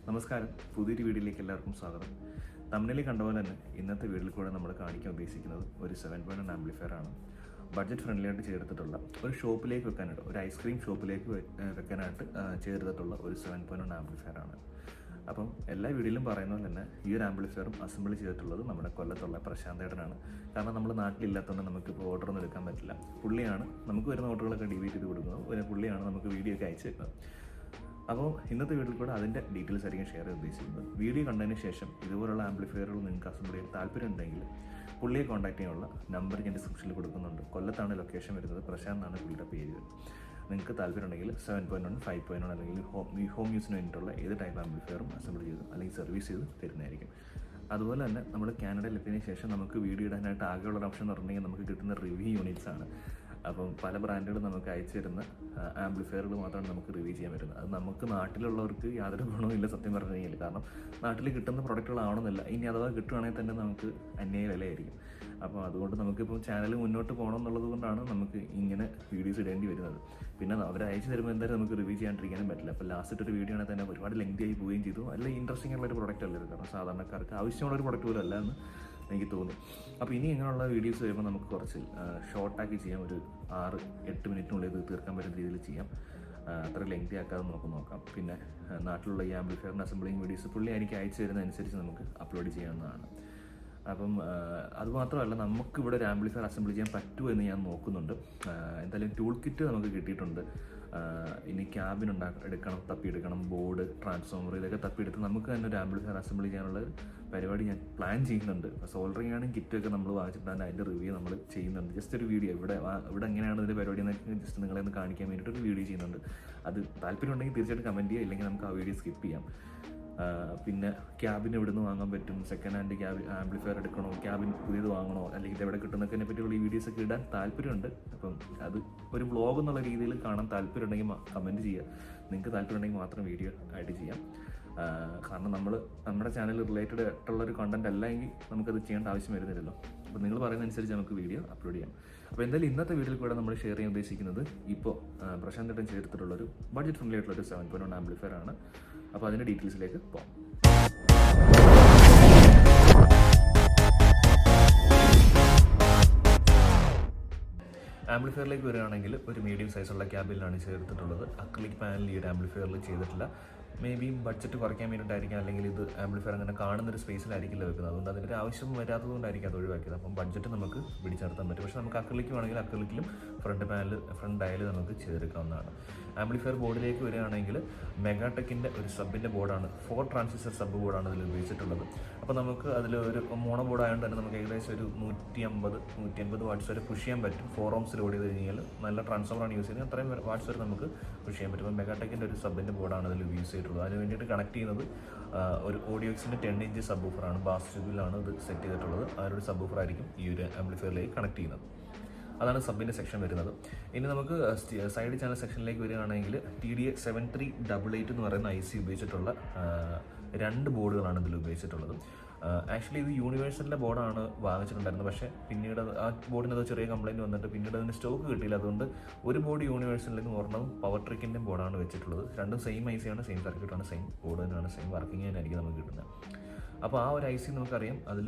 നമസ്കാരം, പുതിയൊരു വീഡിയോയിലേക്ക് എല്ലാവർക്കും സ്വാഗതം. തമ്മിലിൽ കണ്ട പോലെ തന്നെ ഇന്നത്തെ വീഡിയോയിൽ കൂടെ നമ്മൾ കാണിക്കാൻ ഉദ്ദേശിക്കുന്നത് ഒരു 7.1 ആംപ്ലിഫയർ ആണ്. ബഡ്ജറ്റ് ഫ്രണ്ട്ലി ആയിട്ട് ചേർത്തിട്ടുള്ള ഒരു ഷോപ്പിലേക്ക് വെക്കാനായിട്ട്, ഒരു ഐസ്ക്രീം ഷോപ്പിലേക്ക് വെക്കാനായിട്ട് ചേർത്തിട്ടുള്ള ഒരു 7.1 ആംപ്ലിഫയർ ആണ്. അപ്പം എല്ലാ വീഡിയോയിലും പറയുന്ന പോലെ തന്നെ ഈ ഒരു ആംപ്ലിഫയറും അസംബിൾ ചെയ്തിട്ടുള്ളത് നമ്മുടെ കൊല്ലത്തുള്ള പ്രശാന്ത് ഏട്ടനാണ്. കാരണം നമ്മൾ നാട്ടിലില്ലാത്തതുകൊണ്ട് നമുക്കിപ്പോൾ ഓർഡറൊന്നും എടുക്കാൻ പറ്റില്ല. പുള്ളിയാണ് നമുക്ക് വരുന്ന ഓർഡറുകളൊക്കെ ഡിവൈഡ് ചെയ്ത് കൊടുക്കുന്നത്. പുള്ളിയാണ് നമുക്ക് വീഡിയോ ഒക്കെ അയച്ചു തരുന്നത്. അപ്പോൾ ഇന്നത്തെ വീഡിയോയിൽ കൂടെ അതിൻ്റെ ഡീറ്റെയിൽസ് ആയിരിക്കും ഷെയർ ചെയ്യാൻ ഉദ്ദേശിക്കുന്നത്. വീഡിയോ കണ്ടതിന് ശേഷം ഇതുപോലുള്ള ആംപ്ലിഫയറുകൾ നിങ്ങൾക്ക് അസംബിൾ ചെയ്യാൻ താല്പര്യം ഉണ്ടെങ്കിൽ പുള്ളിയെ കോൺടാക്ട് ചെയ്യാനുള്ള നമ്പർ ഞാൻ ഡിസ്ക്രിപ്ഷനിൽ കൊടുക്കുന്നുണ്ട്. കൊല്ലത്താണ് ലൊക്കേഷൻ വരുന്നത്, പ്രശാന്ത് ആണ് പുള്ളിയുടെ പേര്. നിങ്ങൾക്ക് താല്പര്യം ഉണ്ടെങ്കിൽ 7.1, 5.1 അല്ലെങ്കിൽ ഹോം യൂസിന് വേണ്ടിയിട്ടുള്ള ഏത് ടൈപ്പ് ആംപ്ലിഫയറും അസംബിൾ ചെയ്ത് അല്ലെങ്കിൽ സർവീസ് ചെയ്ത് തരുന്നതായിരിക്കും. അതുപോലെ തന്നെ നമ്മൾ കാനഡയിൽ എത്തിയതിനു ശേഷം നമുക്ക് വീഡിയോ ഇടാനായിട്ട് ആകെയുള്ള ഓപ്ഷൻ എന്ന് പറഞ്ഞിട്ടുണ്ടെങ്കിൽ നമുക്ക് കിട്ടുന്ന റിവ്യൂ യൂണിറ്റ്സ് ആണ്. അപ്പം പല ബ്രാൻഡുകളും നമുക്ക് അയച്ചു തരുന്ന ആംപ്ലിഫയറുകൾ മാത്രമാണ് നമുക്ക് റിവ്യൂ ചെയ്യാൻ പറ്റുന്നത്. അത് നമുക്ക് നാട്ടിലുള്ളവർക്ക് യാതൊരു ഗുണവുമില്ല സത്യം പറഞ്ഞു കഴിഞ്ഞാൽ. കാരണം നാട്ടിൽ കിട്ടുന്ന പ്രൊഡക്റ്റുകളാവണമെന്നില്ല. ഇനി അഥവാ കിട്ടുവാണെങ്കിൽ തന്നെ നമുക്ക് അന്യായ വിലയായിരിക്കും. അപ്പോൾ അതുകൊണ്ട് നമുക്കിപ്പോൾ ചാനൽ മുന്നോട്ട് പോകണം എന്നുള്ളത് കൊണ്ടാണ് നമുക്ക് ഇങ്ങനെ വീഡിയോസ് ഇടേണ്ടി വരുന്നത്. പിന്നെ അവർ അയച്ചു തരുമ്പോൾ എന്തായാലും നമുക്ക് റിവ്യൂ ചെയ്യാണ്ടിരിക്കാനും പറ്റില്ല. അപ്പോൾ ലാസ്റ്റ് ഒരു വീഡിയോ ആണെങ്കിൽ തന്നെ ഒരുപാട് ലെങ്തി ആയി പോവുകയും ചെയ്തു. നല്ല ഇൻട്രസ്റ്റിംഗ് ഉള്ളൊരു പ്രൊഡക്റ്റ് അല്ലത്. കാരണം സാധാരണക്കാർക്ക് ആവശ്യമുള്ളൊരു പ്രൊഡക്റ്റ് പോലും അല്ല എന്ന് എനിക്ക് തോന്നി. അപ്പോൾ ഇനി ഇങ്ങനെയുള്ള വീഡിയോസ് വരുമ്പോൾ നമുക്ക് കുറച്ച് ഷോർട്ടാക്കി ചെയ്യാം. ഒരു 6-8 മിനിറ്റിനുള്ളിൽ ഇത് തീർക്കാൻ പറ്റുന്ന രീതിയിൽ ചെയ്യാം. അത്ര ലെങ്തി ആക്കാതെ നമുക്ക് നോക്കാം. പിന്നെ നാട്ടിലുള്ള ഈ ആംപ്ലിഫയറിൻ്റെ അസംബ്ലിങ് വീഡിയോസ് പുള്ളി എനിക്ക് അയച്ചു തരുന്നതനുസരിച്ച് നമുക്ക് അപ്ലോഡ് ചെയ്യാവുന്നതാണ്. അപ്പം അതുമാത്രമല്ല, നമുക്കിവിടെ ഒരു ആംപ്ലിഫയർ അസംബിൾ ചെയ്യാൻ പറ്റുമോ എന്ന് ഞാൻ നോക്കുന്നുണ്ട്. എന്തായാലും ടൂൾ കിറ്റ് നമുക്ക് കിട്ടിയിട്ടുണ്ട്. ഇനി ക്യാബിൻ എടുക്കണം, തപ്പിയെടുക്കണം, ബോർഡ്, ട്രാൻസ്ഫോമർ, ഇതൊക്കെ തപ്പിയെടുത്ത് നമുക്ക് തന്നെ ഒരു ആംപ്ലിഫയർ അസംബിൾ ചെയ്യാനുള്ള പരിപാടി ഞാൻ പ്ലാൻ ചെയ്യുന്നുണ്ട്. സോൾഡറിങ് ആണ് കിറ്റൊക്കെ നമ്മൾ വാങ്ങിച്ചിട്ടാണ് അതിൻ്റെ റിവ്യൂ നമ്മൾ ചെയ്യുന്നുണ്ട്. ജസ്റ്റ് ഒരു വീഡിയോ ഇവിടെ എങ്ങനെയാണ് ഇതിൻ്റെ പരിപാടി എന്നൊക്കെ ജസ്റ്റ് നിങ്ങളെ ഒന്ന് കാണിക്കാൻ വേണ്ടിയിട്ട് ഒരു വീഡിയോ ചെയ്യുന്നുണ്ട്. അത് താല്പര്യം ഉണ്ടെങ്കിൽ തീർച്ചയായിട്ടും കമൻറ്റ് ചെയ്യുക, ഇല്ലെങ്കിൽ നമുക്ക് ആ വീഡിയോ സ്കിപ്പ് ചെയ്യാം. പിന്നെ ക്യാബിൻ എവിടെ നിന്ന് വാങ്ങാൻ പറ്റും, സെക്കൻഡ് ഹാൻഡ് ആംപ്ലിഫയർ എടുക്കണോ, ക്യാബിൻ പുതിയത് വാങ്ങണോ, അല്ലെങ്കിൽ ഇത് എവിടെ കിട്ടുന്നതിനെ പറ്റിയുള്ള ഈ വീഡിയോസൊക്കെ ഇടാൻ താല്പര്യമുണ്ട്. അപ്പം അത് ഒരു വ്ളോഗ് എന്നുള്ള രീതിയിൽ കാണാൻ താല്പര്യം ഉണ്ടെങ്കിൽ കമൻറ്റ് ചെയ്യുക. നിങ്ങൾക്ക് താല്പര്യം ഉണ്ടെങ്കിൽ മാത്രം വീഡിയോ ആയിട്ട് ചെയ്യാം. കാരണം നമ്മുടെ ചാനൽ റിലേറ്റഡ് ആയിട്ടുള്ളൊരു കണ്ടന്റ് അല്ലെങ്കിൽ നമുക്കത് ചെയ്യേണ്ട ആവശ്യം വരുന്നില്ലല്ലോ. അപ്പോൾ നിങ്ങൾ പറയുന്നതനുസരിച്ച് നമുക്ക് വീഡിയോ അപ്ലോഡ് ചെയ്യാം. അപ്പോൾ എന്തായാലും ഇന്നത്തെ വീഡിയോയിൽ കൂടെ നമ്മൾ ഷെയർ ചെയ്യാൻ ഉദ്ദേശിക്കുന്നത് ഇപ്പോൾ പ്രശാന്ത് ഏട്ടൻ ചേർത്തിട്ടുള്ളൊരു ബഡ്ജറ്റ് ഫ്രണ്ട്ലി ആയിട്ടുള്ളൊരു 7.1 ആംപ്ലിഫയർ ആണ്. അപ്പോൾ അതിൻ്റെ ഡീറ്റെയിൽസിലേക്ക് പോകാം. ആംപ്ലിഫയറിലേക്ക് വരികയാണെങ്കിൽ ഒരു മീഡിയം സൈസുള്ള ക്യാബിലാണ് ചേർത്തിട്ടുള്ളത്. അക്രിലിക് പാനൽ ഈ ഒരു ആംപ്ലിഫയറിൽ ചെയ്തിട്ടില്ല. മേ ബി ബഡ്ജറ്റ് കുറയ്ക്കാൻ വേണ്ടിയിട്ടായിരിക്കും, അല്ലെങ്കിൽ ഇത് ആംപ്ലിഫയർ അങ്ങനെ കാണുന്നൊരു സ്പേസിലായിരിക്കില്ല വെക്കുന്നത്. അതുകൊണ്ട് അതിൻ്റെ ആവശ്യം വരാത്തതുകൊണ്ടായിരിക്കും അത് ഒഴിവാക്കിയത്. അപ്പം ബഡ്ജറ്റ് നമുക്ക് പിടിച്ചെടുത്താൻ പറ്റും. പക്ഷേ നമുക്ക് അക്രിലിക്ക് വേണമെങ്കിൽ അക്രിലിക്കിലും ഫ്രണ്ട് ഡയൽ നമുക്ക് ചെയ്തെടുക്കാവുന്നതാണ്. ആംപ്ലിഫയർ ബോർഡിലേക്ക് വരികയാണെങ്കിൽ മെഗാടെക്കിൻ്റെ ഒരു സബിൻ്റെ ബോർഡാണ്, 4 ട്രാൻസിസ്റ്റർ സബ് ബോർഡാണ് ഇതിൽ ഉപയോഗിച്ചിട്ടുള്ളത്. അപ്പോൾ നമുക്ക് അതിൽ ഒരു മോണോ ബോർഡ് ആയതുകൊണ്ട് തന്നെ നമുക്ക് ഏകദേശം ഒരു 150 വാട്ട്സ് വരെ പുഷ് ചെയ്യാൻ പറ്റും. 4 ohms ലോഡ് ചെയ്ത് കഴിഞ്ഞാൽ നല്ല ട്രാൻസ്ഫോമറാണ് യൂസ് ചെയ്യുന്നത്. അത്രയും വാട്ട്സ് വരെ നമുക്ക് പുഷ് ചെയ്യാൻ പറ്റും. അപ്പോൾ മെഗാടെക്കിൻ്റെ ഒരു സബിൻ്റെ ബോർഡാണ് അതിൽ യൂസ് ചെയ്തിട്ടുള്ളത്. അതിന് വേണ്ടിയിട്ട് കണക്ട് ചെയ്യുന്നത് ഒരു ഓഡിയോക്സിൻ്റെ 10 inch സബ് ബൂഫറാണ്. ബാസ് ട്യൂബിലാണ് ഇത് സെറ്റ് ചെയ്തിട്ടുള്ളത്. അതിനൊരു സബ് ബൂഫർ ആയിരിക്കും ഈ ഒരു ആംപ്ലിഫയറിലേക്ക് കണക്ട് ചെയ്യുന്നത്. അതാണ് സബിൻ്റെ സെക്ഷൻ വരുന്നത്. ഇനി നമുക്ക് സൈഡ് ചാനൽ സെക്ഷനിലേക്ക് വരികയാണെങ്കിൽ TDA 7388 എന്ന് പറയുന്ന IC ഉപയോഗിച്ചിട്ടുള്ള 2 ബോർഡുകളാണ് ഇതിൽ ഉപയോഗിച്ചിട്ടുള്ളത്. ആക്ച്വലി ഇത് യൂണിവേഴ്സലിൻ്റെ ബോർഡാണ് വാങ്ങിച്ചിട്ടുണ്ടായിരുന്നത്. പക്ഷേ പിന്നീട് ആ ബോർഡിനത് ചെറിയ കംപ്ലയിൻറ്റ് വന്നിട്ട് പിന്നീട് അതിന് സ്റ്റോക്ക് കിട്ടിയില്ല. അതുകൊണ്ട് ഒരു ബോർഡ് യൂണിവേഴ്സലിലേക്ക് ഒരെണ്ണം പവർ ട്രിക്കിൻ്റെ ബോർഡാണ് വെച്ചിട്ടുള്ളത്. രണ്ടും സെയിം IC ആണ്, സെയിം സർക്യൂട്ടാണ്, സെയിം ബോർഡ് തന്നെയാണ്, സെയിം വർക്കിംഗ് തന്നെയായിരിക്കും നമുക്ക് കിട്ടുന്നത്. അപ്പോൾ ആ ഒരു IC നമുക്കറിയാം, അതിൽ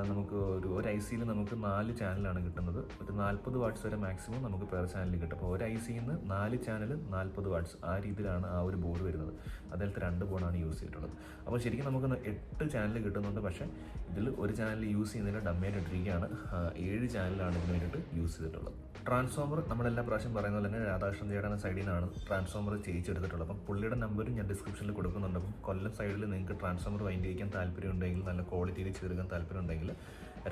നമുക്ക് ഒരു IC-യിൽ നമുക്ക് 4 ചാനലാണ് കിട്ടുന്നത്. ഒരു 40 വാട്ട്സ് വരെ മാക്സിമം നമുക്ക് പെർ ചാനലിൽ കിട്ടും. അപ്പോൾ ഒരു IC-യിൽ നിന്ന് 4 ചാനൽ 40 വാട്ട്സ്, ആ രീതിയിലാണ് ആ ഒരു ബോർഡ് വരുന്നത്. അതിലത്തെ 2 ബോർഡാണ് യൂസ് ചെയ്തിട്ടുള്ളത്. അപ്പോൾ ശരിക്കും നമുക്ക് 8 ചാനൽ കിട്ടുന്നുണ്ട്. പക്ഷേ ഇതിൽ ഒരു ചാനൽ യൂസ് ചെയ്യുന്നതിന് ഡമ്മേറ്റ് ഇട്ടിരിക്കുകയാണ്. 7 ചാനലാണ് ഇതിന് വേണ്ടിയിട്ട് യൂസ് ചെയ്തിട്ടുള്ളത്. ട്രാൻസ്ഫോമർ നമ്മളെല്ലാ പ്രാവശ്യം പറയുന്നത് പോലെ തന്നെ രാധാകൃഷ്ണൻ ചേട്ടൻ്റെ സൈഡിൽ നിന്നാണ് ട്രാൻസ്ഫോമർ ചെയ്യിച്ചെടുത്തിട്ടുള്ളത്. അപ്പം പുള്ളിയുടെ നമ്പറും ഞാൻ ഡിസ്ക്രിപ്ഷനിൽ കൊടുക്കുന്നുണ്ട്. അപ്പം കൊല്ലം സൈഡിൽ നിങ്ങൾക്ക് ട്രാൻസ്ഫോമർ വൈൻഡ് ചെയ്യിക്കാൻ താല്പര്യം ഉണ്ടെങ്കിൽ, നല്ല ക്വാളിറ്റിയിൽ ചേർക്കാൻ താല്പര്യം ഉണ്ടെങ്കിൽ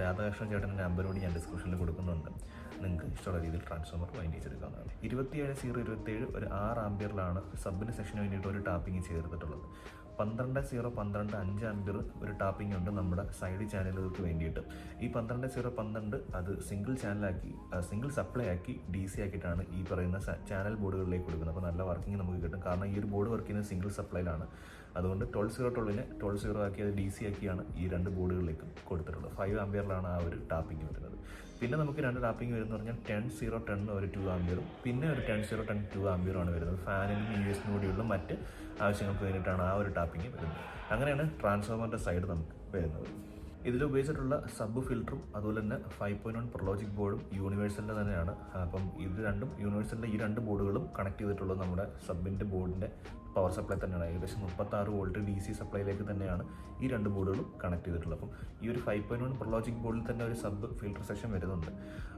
രാധാകൃഷ്ണൻ ചേട്ടൻ്റെ നമ്പറോട് ഞാൻ ഡിസ്ക്രിപ്ഷനിൽ കൊടുക്കുന്നുണ്ട്. നിങ്ങൾക്ക് ഇഷ്ടമുള്ള രീതിയിൽ ട്രാൻസ്ഫോമർ വൈൻഡ് ചെയ്തെടുക്കാവുന്നതാണ്. 27-027 ഒരു 6 ആംപിയറിലാണ് സബിൻ്റെ സെക്ഷന് വേണ്ടിയിട്ട് ഒരു ടാപ്പിംഗ് ചേർത്തിട്ടുള്ളത്. 12-0-12 5 ആംപിയർ ഒരു ടാപ്പിംഗ് ഉണ്ട് നമ്മുടെ സൈഡ് ചാനലുകൾക്ക് വേണ്ടിയിട്ട്. ഈ 12-0-12 അത് സിംഗിൾ സപ്ലൈ ആക്കി DC ആക്കിയിട്ടാണ് ഈ പറയുന്ന ചാനൽ ബോർഡുകളിലേക്ക് കൊടുക്കുന്നത്. അപ്പോൾ നല്ല വർക്കിംഗ് നമുക്ക് കിട്ടും. കാരണം ഈ ഒരു ബോർഡ് വർക്ക് ചെയ്യുന്നത് സിംഗിൾ സപ്ലൈയിലാണ്. അതുകൊണ്ട് 12-0-12 ആക്കി അത് DC ആക്കിയാണ് ഈ 2 ബോർഡുകളിലേക്കും കൊടുത്തിട്ടുള്ളത്. 5 ആംപിയറിലാണ് ആ ഒരു ടാപ്പിംഗ് വരുന്നത്. പിന്നെ നമുക്ക് രണ്ട് ടാപ്പിംഗ് വരുന്നത് പറഞ്ഞാൽ 10-0-10 ഒരു 2 ആംബിയറും പിന്നെ ഒരു 10-0-10 2 ആംബിയറുമാണ് വരുന്നത്. ഫാനിനും US കൂടിയുള്ള മറ്റ് ആവശ്യങ്ങൾക്ക് വേണ്ടിയിട്ടാണ് ആ ഒരു ടാപ്പിംഗ് വരുന്നത്. അങ്ങനെയാണ് ട്രാൻസ്ഫോമറിൻ്റെ സൈഡ് നമുക്ക് വരുന്നത്. ഇതിൽ ഉപയോഗിച്ചിട്ടുള്ള സബ് ഫിൽറ്ററും അതുപോലെ തന്നെ 5.1 പ്രൊലോജിക് ബോർഡും യൂണിവേഴ്സലിൻ്റെ തന്നെയാണ്. അപ്പം ഇത് രണ്ടും യൂണിവേഴ്സലിൻ്റെ ഈ രണ്ട് ബോർഡുകളും കണക്ട് ചെയ്തിട്ടുള്ളത് നമ്മുടെ സബിൻ്റെ ബോർഡിൻ്റെ പവർ സപ്ലൈ തന്നെയാണ്. ഏകദേശം 36 വോൾട്ട് DC സപ്ലൈയിലേക്ക് തന്നെയാണ് ഈ രണ്ട് ബോർഡുകളും കണക്ട് ചെയ്തിട്ടുള്ളത്. അപ്പം ഈ ഒരു 5.1 പ്രൊലോജിക് ബോർഡിൽ തന്നെ ഒരു സബ് ഫിൽറ്റർ സെക്ഷൻ വരുന്നുണ്ട്.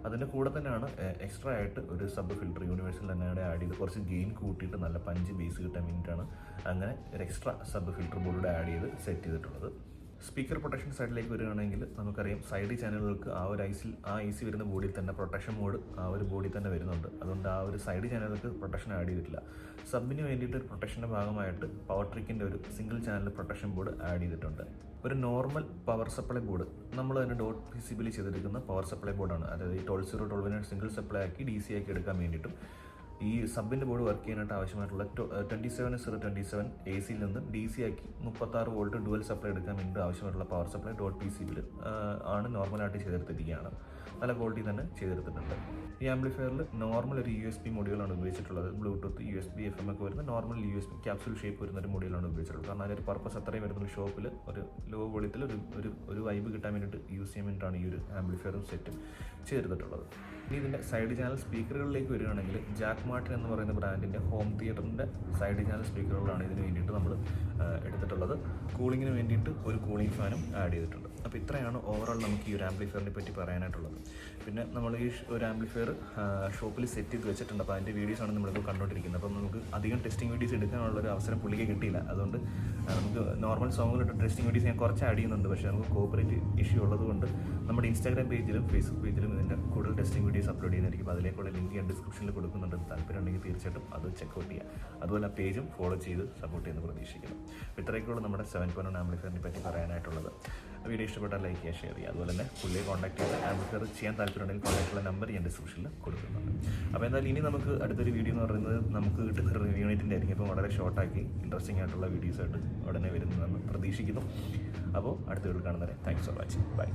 അതിൻ്റെ കൂടെ തന്നെയാണ് എക്സ്ട്രാ ആയിട്ട് ഒരു സബ് ഫിൽറ്റർ യൂണിവേഴ്സൽ തന്നെയാണ് ആഡ് ചെയ്ത് കുറച്ച് ഗെയിൻ കൂട്ടിയിട്ട് നല്ല പഞ്ച് ബേസ് കിട്ടാൻ വേണ്ടിയിട്ടാണ് അങ്ങനെ ഒരു extra sub filter board add ചെയ്ത് സെറ്റ് ചെയ്തിട്ടുള്ളത്. സ്പീക്കർ പ്രൊട്ടക്ഷൻ സൈഡിലേക്ക് വരികയാണെങ്കിൽ നമുക്കറിയാം സൈഡ് ചാനലുകൾക്ക് ആ ഒരു ഐസി വരുന്ന ബോഡിയിൽ തന്നെ പ്രൊട്ടക്ഷൻ മോഡ് ആ ഒരു ബോഡിയിൽ തന്നെ വരുന്നുണ്ട്. അതുകൊണ്ട് ആ ഒരു സൈഡ് ചാനലുകൾക്ക് പ്രൊട്ടക്ഷൻ ആഡ് ചെയ്തിട്ടില്ല. സബിന് വേണ്ടിയിട്ട് ഒരു പ്രൊട്ടക്ഷൻ്റെ ഭാഗമായിട്ട് പവർ ട്രിക്കിൻ്റെ ഒരു single channel protection board add ചെയ്തിട്ടുണ്ട്. ഒരു നോർമൽ പവർ സപ്ലൈ ബോർഡ് നമ്മൾ തന്നെ ഡോട്ട് PCBയിൽ ചെയ്തെടുക്കുന്ന പവർ സപ്ലൈ ബോർഡാണ്. അതായത് ഈ 12-0-12 സിംഗിൾ സപ്ലൈ ആക്കി DC ആക്കി എടുക്കാൻ വേണ്ടിയിട്ടും ഈ സബിൻ്റെ ബോർഡ് വർക്ക് ചെയ്യാനായിട്ട് ആവശ്യമായിട്ടുള്ള 27-0-27 AC-യിൽ നിന്ന് DC ആക്കി 36 വോൾട്ട് ഡുവൽ സപ്ലൈ എടുക്കാൻ വേണ്ടി ആവശ്യമായിട്ടുള്ള പവർ സപ്ലൈ ഡോട്ട് PCBയിൽ ആണ് നോർമലായിട്ട് ചെയ്തെടുത്തിരിക്കുകയാണ്. നല്ല ക്വാളിറ്റി തന്നെ ചെയ്തെടുത്തിട്ടുണ്ട്. ഈ ആംപ്ലിഫയറിൽ നോർമൽ ഒരു USB മൊഡ്യൂളാണ് ഉപയോഗിച്ചിട്ടുള്ളത്. ബ്ലൂടൂത്ത് USB FM ഒക്കെ വരുന്ന നോർമൽ USB ക്യാപ്സൂൾ ഷേപ്പ് വരുന്ന ഒരു മൊഡ്യൂളാണ് ഉപയോഗിച്ചിട്ടുള്ളത്. കാരണം അതിൻ്റെ പർപ്പസ് അത്രയും വരുന്ന ഷോപ്പിൽ ഒരു ലോ വോളിയത്തിൽ ഒരു വൈബ് കിട്ടാൻ വേണ്ടിയിട്ട് യൂസ് ചെയ്യാൻ വേണ്ടിയിട്ടാണ് ഈ ഒരു ആംപ്ലിഫയറും സെറ്റും ചെയ്തെടുത്തിട്ടുള്ളത്. ഇനി ഇതിൻ്റെ സൈഡ് ചാനൽ സ്പീക്കറുകളിലേക്ക് വരികയാണെങ്കിൽ ജാക്ക് മാർട്ടിൻ എന്ന് പറയുന്ന ബ്രാൻഡിൻ്റെ ഹോം തിയേറ്ററിൻ്റെ സൈഡ് ചാനൽ സ്പീക്കറുകളാണ് ഇതിന് വേണ്ടിയിട്ട് നമ്മൾ എടുത്തിട്ടുള്ളത്. കൂളിങ്ങിന് വേണ്ടിയിട്ട് ഒരു കൂളിംഗ് ഫാനും ആഡ് ചെയ്തിട്ടുണ്ട്. അപ്പോൾ ഇത്രയാണ് ഓവറോൾ നമുക്ക് ഈ ഒരു ആംപ്ലിഫയറിനെ പറ്റി പറയാനായിട്ടുള്ളത്. പിന്നെ നമ്മൾ ഈ ഒരു ആംപ്ലിഫയർ ഷോപ്പിൽ സെറ്റ് ചെയ്ത് വെച്ചിട്ടുണ്ട്. അപ്പോൾ അതിൻ്റെ വീഡിയോസാണ് നമ്മളിപ്പോൾ കണ്ടുകൊണ്ടിരിക്കുന്നത്. അപ്പം നമുക്ക് അധികം ടെസ്റ്റിംഗ് വീഡിയോസ് എടുക്കാനുള്ളൊരു അവസരം പുള്ളിക്ക് കിട്ടിയില്ല. അതുകൊണ്ട് നമുക്ക് നോർമൽ സോങ്ങുകളിട്ട് ടെസ്റ്റിംഗ് വീഡിയോസ് ഞാൻ കുറച്ച് ആഡ് ചെയ്യുന്നുണ്ട്. പക്ഷേ നമുക്ക് കോപ്പറേറ്റ് ഇഷ്യൂ ഉള്ളതുകൊണ്ട് നമ്മുടെ ഇൻസ്റ്റാഗ്രാം പേജിലും ഫേസ്ബുക്ക് പേജിലും ഇതിൻ്റെ കൂടുതൽ ടെസ്റ്റിംഗ് വീഡിയോസ് അപ്ലോഡ് ചെയ്യുന്നതായിരിക്കും. അപ്പോൾ അതിലേക്കുള്ള ലിങ്ക് ഞാൻ ഡിസ്ക്രിപ്ഷനിൽ കൊടുക്കുന്നുണ്ട്. താല്പര്യം ഉണ്ടെങ്കിൽ തീർച്ചയായിട്ടും അത് ചെക്കൗട്ട് ചെയ്യുക. അതുപോലെ ആ പേജും ഫോളോ ചെയ്ത് സപ്പോർട്ട് ചെയ്യുന്ന പ്രതീക്ഷിക്കുന്നു. ഇത്രയൊക്കെയുള്ള നമ്മുടെ 7.1 ആംപ്ലിഫയറിനെ പറ്റി പറയാനായിട്ടുള്ളത്. വീഡിയോ ഇഷ്ടപ്പെട്ടാൽ ലൈക്ക് ചെയ്യുക, ഷെയർ ചെയ്യുക. അതുപോലെ തന്നെ പുള്ളിയെ കോൺടാക്ട് ചെയ്ത് ആംപ്ലിഫയർ ചെയ്യാൻ താല്പര്യമുണ്ടെങ്കിൽ കോൺടാക്റ്റുള്ള നമ്പർ ഞാൻ ഡിസ്ക്രിപ്ഷനിൽ കൊടുക്കുന്നുണ്ട്. അപ്പോൾ എന്തായാലും ഇനി നമുക്ക് അടുത്തൊരു വീഡിയോ എന്ന് പറയുന്നത് നമുക്ക് കിട്ടുന്ന യൂണിറ്റിൻ്റെ ആയിരിക്കും. അപ്പോൾ വളരെ ഷോർട്ടാക്കി ഇൻട്രസ്റ്റിംഗ് ആയിട്ടുള്ള വീഡിയോസായിട്ട് ഉടനെ വരുന്നതെന്ന് പ്രതീക്ഷിക്കുന്നു. അപ്പോൾ അടുത്ത വീഡിയോ കാണുന്നവരെ താങ്ക്സ് ഫോർ വാച്ചിങ്. ബൈ.